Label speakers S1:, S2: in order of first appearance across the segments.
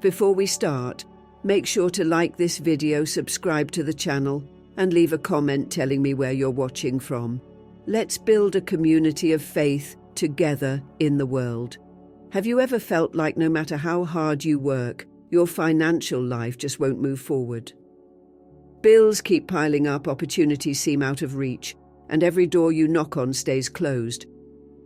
S1: Before we start, make sure to like this video, subscribe to the channel, and leave a comment telling me where you're watching from. Let's build a community of faith together in the world. Have you ever felt like no matter how hard you work, your financial life just won't move forward? Bills keep piling up, opportunities seem out of reach, and every door you knock on stays closed.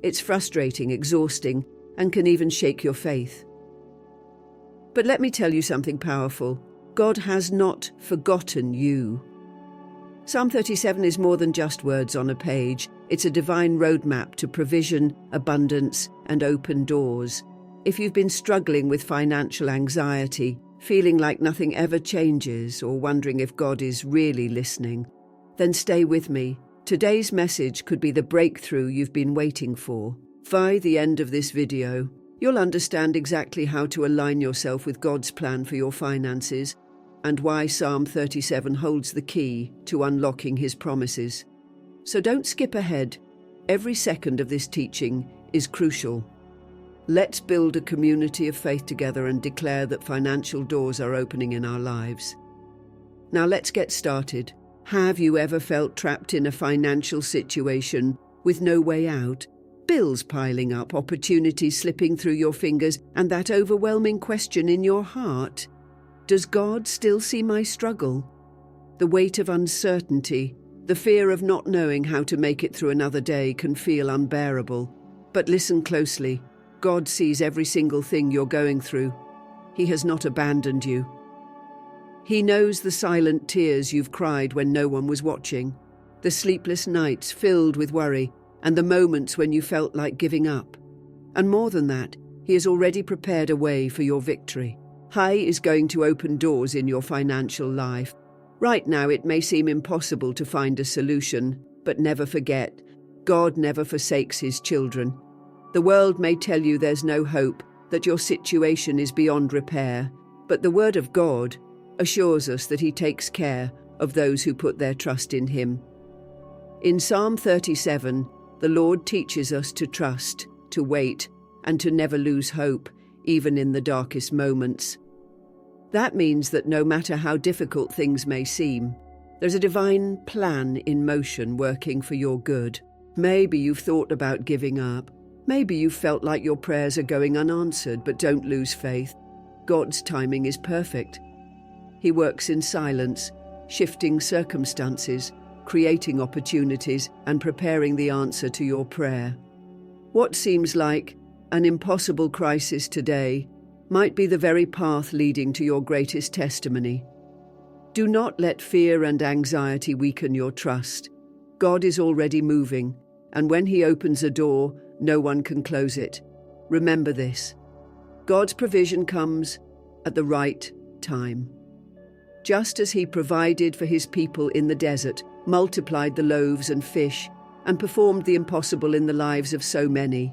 S1: It's frustrating, exhausting, and can even shake your faith. But let me tell you something powerful. God has not forgotten you. Psalm 37 is more than just words on a page. It's a divine roadmap to provision, abundance, and open doors. If you've been struggling with financial anxiety, feeling like nothing ever changes, or wondering if God is really listening, then stay with me. Today's message could be the breakthrough you've been waiting for. By the end of this video, you'll understand exactly how to align yourself with God's plan for your finances and why Psalm 37 holds the key to unlocking His promises. So don't skip ahead. Every second of this teaching is crucial. Let's build a community of faith together and declare that financial doors are opening in our lives. Now let's get started. Have you ever felt trapped in a financial situation with no way out? Bills piling up, opportunities slipping through your fingers, and that overwhelming question in your heart: does God still see my struggle? The weight of uncertainty, the fear of not knowing how to make it through another day can feel unbearable. But listen closely. God sees every single thing you're going through. He has not abandoned you. He knows the silent tears you've cried when no one was watching, the sleepless nights filled with worry, and the moments when you felt like giving up. And more than that, He has already prepared a way for your victory. He is going to open doors in your financial life. Right now, it may seem impossible to find a solution, but never forget, God never forsakes His children. The world may tell you there's no hope, that your situation is beyond repair, but the Word of God assures us that He takes care of those who put their trust in Him. In Psalm 37, the Lord teaches us to trust, to wait, and to never lose hope, even in the darkest moments. That means that no matter how difficult things may seem, there's a divine plan in motion working for your good. Maybe you've thought about giving up. Maybe you've felt like your prayers are going unanswered, but don't lose faith. God's timing is perfect. He works in silence, shifting circumstances, creating opportunities, and preparing the answer to your prayer. What seems like an impossible crisis today might be the very path leading to your greatest testimony. Do not let fear and anxiety weaken your trust. God is already moving, and when He opens a door, no one can close it. Remember this. God's provision comes at the right time. Just as He provided for His people in the desert, multiplied the loaves and fish, and performed the impossible in the lives of so many,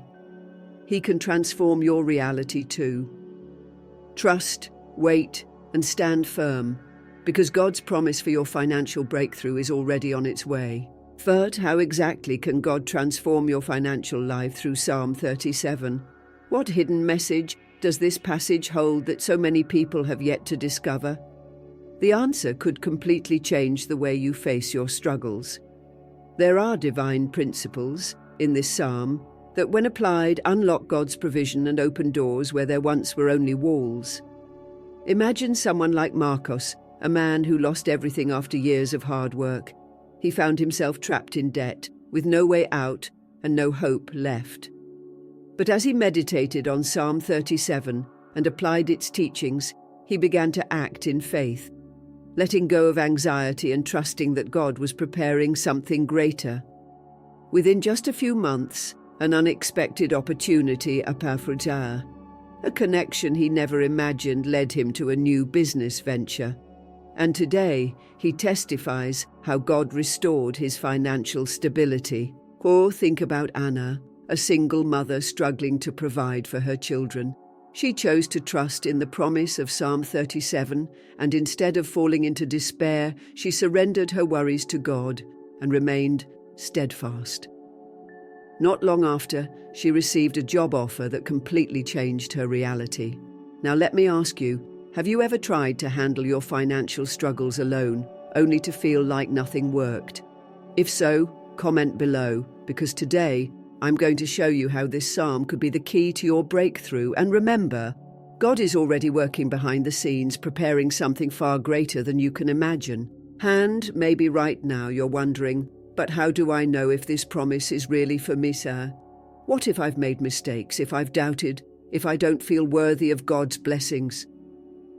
S1: He can transform your reality too. Trust, wait, and stand firm, because God's promise for your financial breakthrough is already on its way. But how exactly can God transform your financial life through Psalm 37? What hidden message does this passage hold that so many people have yet to discover? The answer could completely change the way you face your struggles. There are divine principles in this psalm that, when applied, unlock God's provision and open doors where there once were only walls. Imagine someone like Marcos, a man who lost everything after years of hard work. He found himself trapped in debt, with no way out and no hope left. But as he meditated on Psalm 37 and applied its teachings, he began to act in faith, letting go of anxiety and trusting that God was preparing something greater. Within just a few months, an unexpected opportunity appeared. A connection he never imagined led him to a new business venture. And today, he testifies how God restored his financial stability. Or think about Anna, a single mother struggling to provide for her children. She chose to trust in the promise of Psalm 37, and instead of falling into despair, she surrendered her worries to God and remained steadfast. Not long after, she received a job offer that completely changed her reality. Now let me ask you, Have you ever tried to handle your financial struggles alone, only to feel like nothing worked? If so, comment below, because today I'm going to show you how this psalm could be the key to your breakthrough. And remember, God is already working behind the scenes, preparing something far greater than you can imagine. And maybe right now you're wondering, but how do I know if this promise is really for me, sir? What if I've made mistakes, if I've doubted, if I don't feel worthy of God's blessings?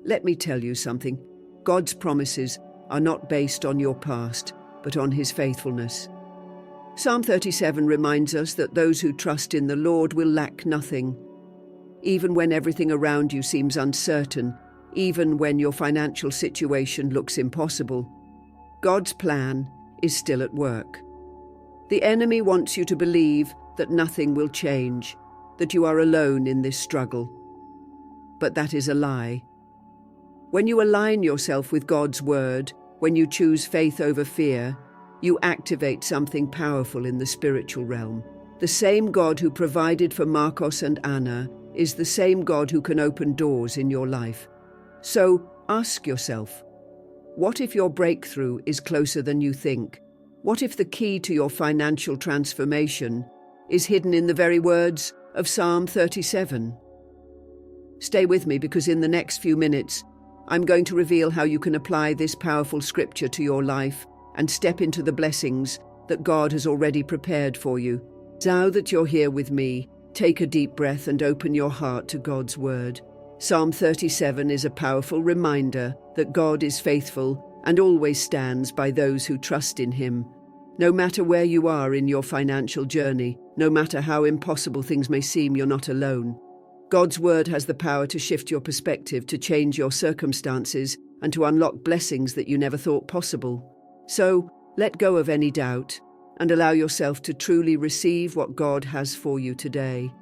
S1: Let me tell you something. God's promises are not based on your past, but on His faithfulness. Psalm 37 reminds us that those who trust in the Lord will lack nothing. Even when everything around you seems uncertain, even when your financial situation looks impossible, God's plan is still at work. The enemy wants you to believe that nothing will change, that you are alone in this struggle. But that is a lie. When you align yourself with God's word, when you choose faith over fear, you activate something powerful in the spiritual realm. The same God who provided for Marcos and Anna is the same God who can open doors in your life. So ask yourself, what if your breakthrough is closer than you think? What if the key to your financial transformation is hidden in the very words of Psalm 37? Stay with me, because in the next few minutes, I'm going to reveal how you can apply this powerful scripture to your life and step into the blessings that God has already prepared for you. Now that you're here with me, take a deep breath and open your heart to God's word. Psalm 37 is a powerful reminder that God is faithful and always stands by those who trust in Him. No matter where you are in your financial journey, no matter how impossible things may seem, you're not alone. God's word has the power to shift your perspective, to change your circumstances, and to unlock blessings that you never thought possible. So, let go of any doubt and allow yourself to truly receive what God has for you today.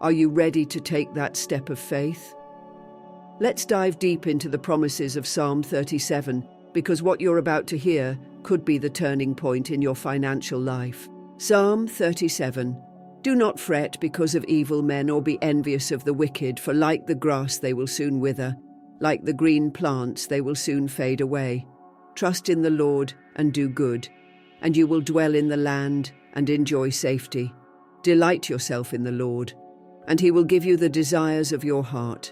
S1: Are you ready to take that step of faith? Let's dive deep into the promises of Psalm 37, because what you're about to hear could be the turning point in your financial life. Psalm 37. Do not fret because of evil men, or be envious of the wicked, for like the grass they will soon wither, like the green plants they will soon fade away. Trust in the Lord and do good, and you will dwell in the land and enjoy safety. Delight yourself in the Lord, and He will give you the desires of your heart.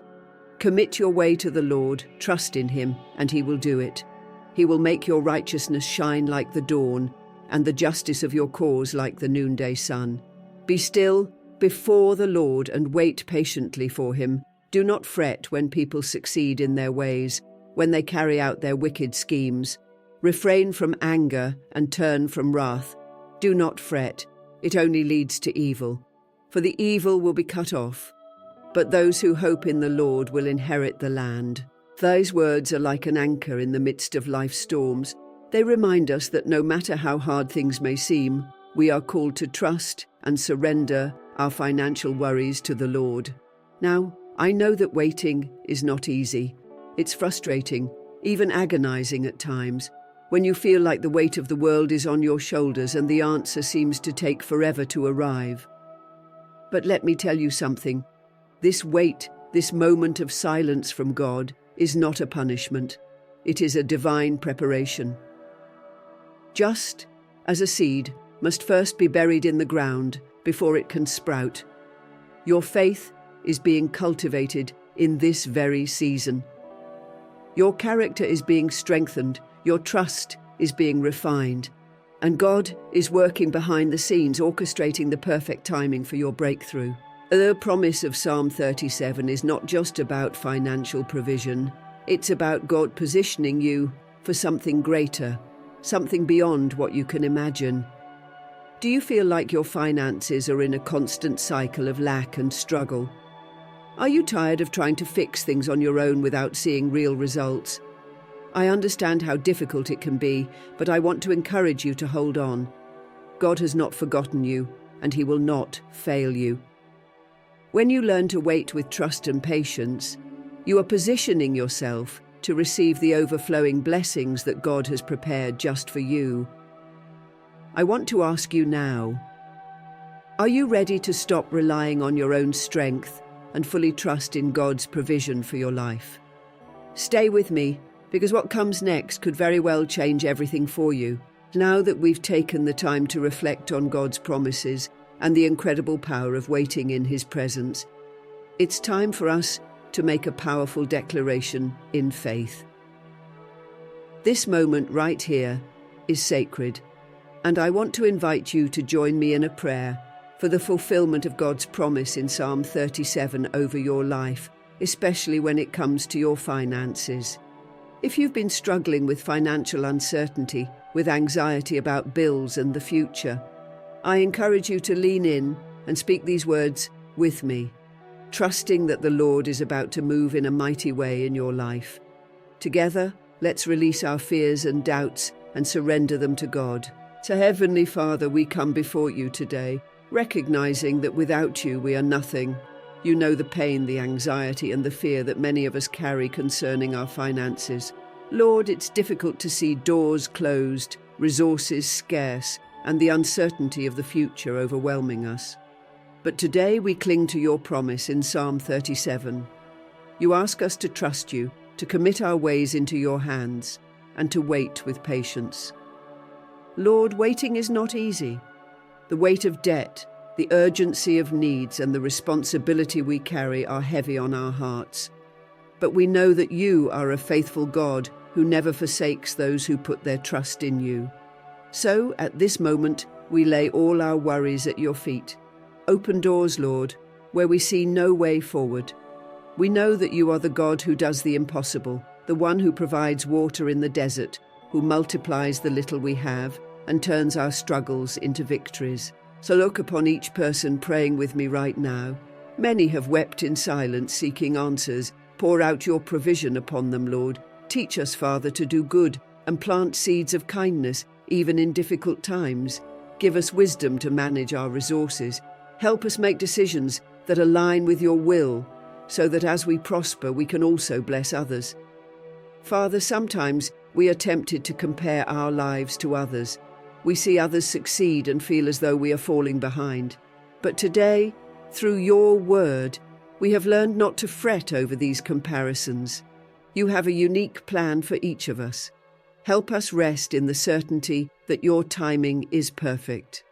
S1: Commit your way to the Lord, trust in Him, and He will do it. He will make your righteousness shine like the dawn, and the justice of your cause like the noonday sun. Be still before the Lord and wait patiently for Him. Do not fret when people succeed in their ways, when they carry out their wicked schemes. Refrain from anger and turn from wrath. Do not fret, it only leads to evil. For the evil will be cut off, but those who hope in the Lord will inherit the land. These words are like an anchor in the midst of life's storms. They remind us that no matter how hard things may seem, we are called to trust and surrender our financial worries to the Lord. Now, I know that waiting is not easy. It's frustrating, even agonizing at times, when you feel like the weight of the world is on your shoulders and the answer seems to take forever to arrive. But let me tell you something. This wait, this moment of silence from God, is not a punishment. It is a divine preparation. Just as a seed must first be buried in the ground before it can sprout, your faith is being cultivated in this very season. Your character is being strengthened, your trust is being refined, and God is working behind the scenes, orchestrating the perfect timing for your breakthrough. The promise of Psalm 37 is not just about financial provision. It's about God positioning you for something greater, something beyond what you can imagine. Do you feel like your finances are in a constant cycle of lack and struggle? Are you tired of trying to fix things on your own without seeing real results? I understand how difficult it can be, but I want to encourage you to hold on. God has not forgotten you, and He will not fail you. When you learn to wait with trust and patience, you are positioning yourself to receive the overflowing blessings that God has prepared just for you. I want to ask you now, are you ready to stop relying on your own strength and fully trust in God's provision for your life? Stay with me, because what comes next could very well change everything for you. Now that we've taken the time to reflect on God's promises and the incredible power of waiting in His presence, it's time for us to make a powerful declaration in faith. This moment right here is sacred, and I want to invite you to join me in a prayer for the fulfillment of God's promise in Psalm 37 over your life, especially when it comes to your finances. If you've been struggling with financial uncertainty, with anxiety about bills and the future, I encourage you to lean in and speak these words with me, trusting that the Lord is about to move in a mighty way in your life. Together, let's release our fears and doubts and surrender them to God. So, Heavenly Father, we come before you today, recognizing that without you we are nothing. You know the pain, the anxiety, and the fear that many of us carry concerning our finances. Lord, it's difficult to see doors closed, resources scarce, and the uncertainty of the future overwhelming us. But today we cling to your promise in Psalm 37. You ask us to trust you, to commit our ways into your hands, and to wait with patience. Lord, waiting is not easy. The weight of debt, the urgency of needs, and the responsibility we carry are heavy on our hearts. But we know that you are a faithful God who never forsakes those who put their trust in you. So, at this moment, we lay all our worries at your feet. Open doors, Lord, where we see no way forward. We know that you are the God who does the impossible, the one who provides water in the desert, who multiplies the little we have and turns our struggles into victories. So look upon each person praying with me right now. Many have wept in silence, seeking answers. Pour out your provision upon them, Lord. Teach us, Father, to do good and plant seeds of kindness, even in difficult times. Give us wisdom to manage our resources. Help us make decisions that align with your will, so that as we prosper, we can also bless others. Father, sometimes we are tempted to compare our lives to others. We see others succeed and feel as though we are falling behind. But today, through your word, we have learned not to fret over these comparisons. You have a unique plan for each of us. Help us rest in the certainty that your timing is perfect.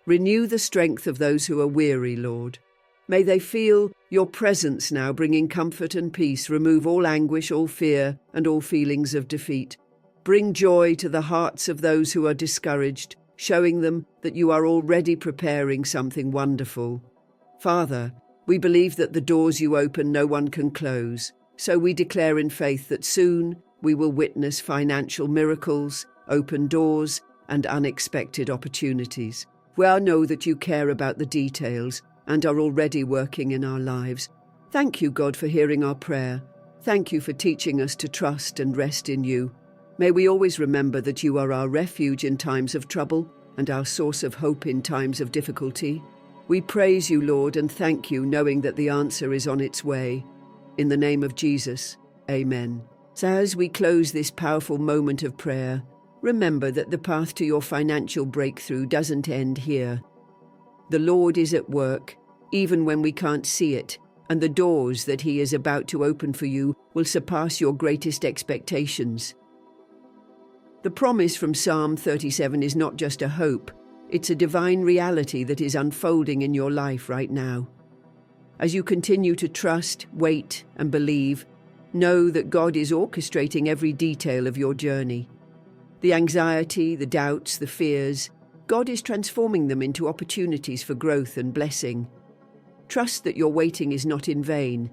S1: Renew the strength of those who are weary, Lord. May they feel your presence now, bringing comfort and peace. Remove all anguish, all fear, and all feelings of defeat. Bring joy to the hearts of those who are discouraged, showing them that you are already preparing something wonderful. Father, we believe that the doors you open no one can close, so we declare in faith that soon we will witness financial miracles, open doors, and unexpected opportunities. We all know that you care about the details and are already working in our lives. Thank you, God, for hearing our prayer. Thank you for teaching us to trust and rest in you. May we always remember that you are our refuge in times of trouble and our source of hope in times of difficulty. We praise you, Lord, and thank you, knowing that the answer is on its way. In the name of Jesus, amen. So as we close this powerful moment of prayer, remember that the path to your financial breakthrough doesn't end here. The Lord is at work, even when we can't see it, and the doors that He is about to open for you will surpass your greatest expectations. The promise from Psalm 37 is not just a hope, it's a divine reality that is unfolding in your life right now. As you continue to trust, wait, and believe, know that God is orchestrating every detail of your journey. The anxiety, the doubts, the fears, God is transforming them into opportunities for growth and blessing. Trust that your waiting is not in vain,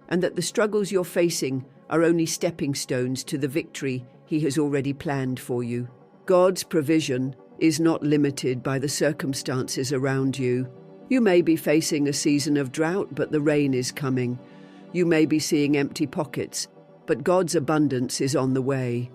S1: and that the struggles you're facing are only stepping stones to the victory He has already planned for you. God's provision is not limited by the circumstances around you. You may be facing a season of drought, but the rain is coming. You may be seeing empty pockets, but God's abundance is on the way.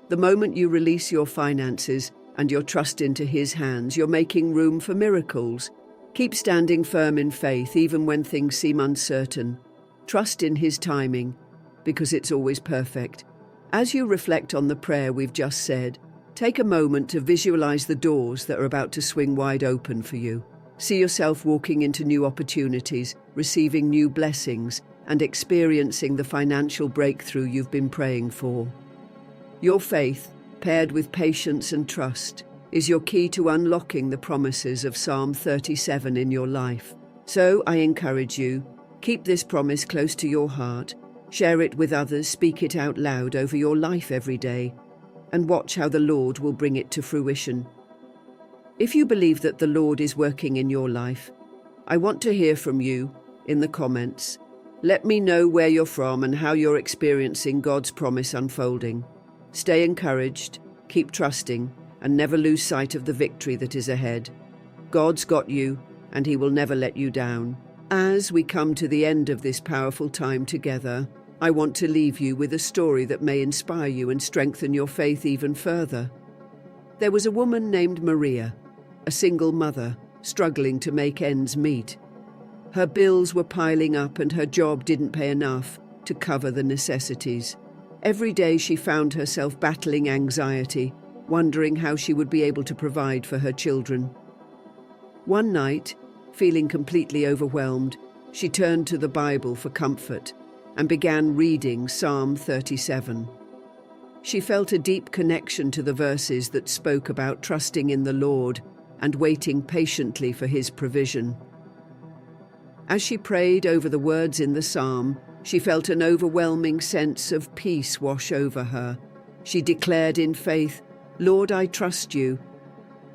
S1: The moment you release your finances and your trust into His hands, you're making room for miracles. Keep standing firm in faith even when things seem uncertain. Trust in His timing, because it's always perfect. As you reflect on the prayer we've just said, take a moment to visualize the doors that are about to swing wide open for you. See yourself walking into new opportunities, receiving new blessings, and experiencing the financial breakthrough you've been praying for. Your faith, paired with patience and trust, is your key to unlocking the promises of Psalm 37 in your life. So I encourage you, keep this promise close to your heart, share it with others, speak it out loud over your life every day, and watch how the Lord will bring it to fruition. If you believe that the Lord is working in your life, I want to hear from you in the comments. Let me know where you're from and how you're experiencing God's promise unfolding. Stay encouraged, keep trusting, and never lose sight of the victory that is ahead. God's got you, and He will never let you down. As we come to the end of this powerful time together, I want to leave you with a story that may inspire you and strengthen your faith even further. There was a woman named Maria, a single mother, struggling to make ends meet. Her bills were piling up and her job didn't pay enough to cover the necessities. Every day she found herself battling anxiety, wondering how she would be able to provide for her children. One night, feeling completely overwhelmed, she turned to the Bible for comfort and began reading Psalm 37. She felt a deep connection to the verses that spoke about trusting in the Lord and waiting patiently for His provision. As she prayed over the words in the psalm, she felt an overwhelming sense of peace wash over her. She declared in faith, "Lord, I trust you.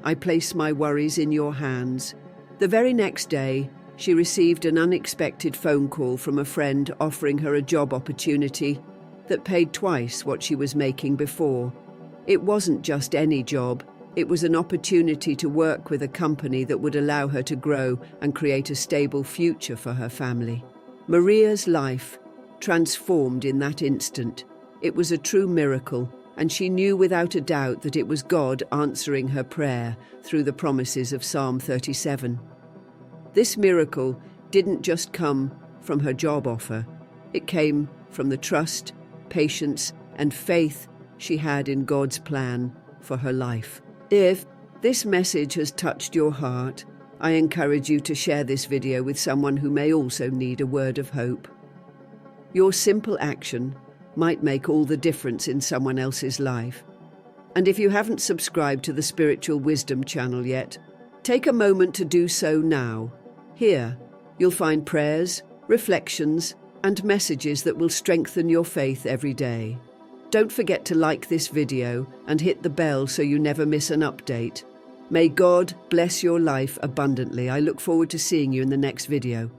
S1: I place my worries in your hands." The very next day, she received an unexpected phone call from a friend offering her a job opportunity that paid twice what she was making before. It wasn't just any job. It was an opportunity to work with a company that would allow her to grow and create a stable future for her family. Maria's life transformed in that instant. It was a true miracle, and she knew without a doubt that it was God answering her prayer through the promises of Psalm 37. This miracle didn't just come from her job offer. It came from the trust, patience, and faith she had in God's plan for her life. If this message has touched your heart, I encourage you to share this video with someone who may also need a word of hope. Your simple action might make all the difference in someone else's life. And if you haven't subscribed to the Spiritual Wisdom channel yet, take a moment to do so now. Here, you'll find prayers, reflections, and messages that will strengthen your faith every day. Don't forget to like this video and hit the bell so you never miss an update. May God bless your life abundantly. I look forward to seeing you in the next video.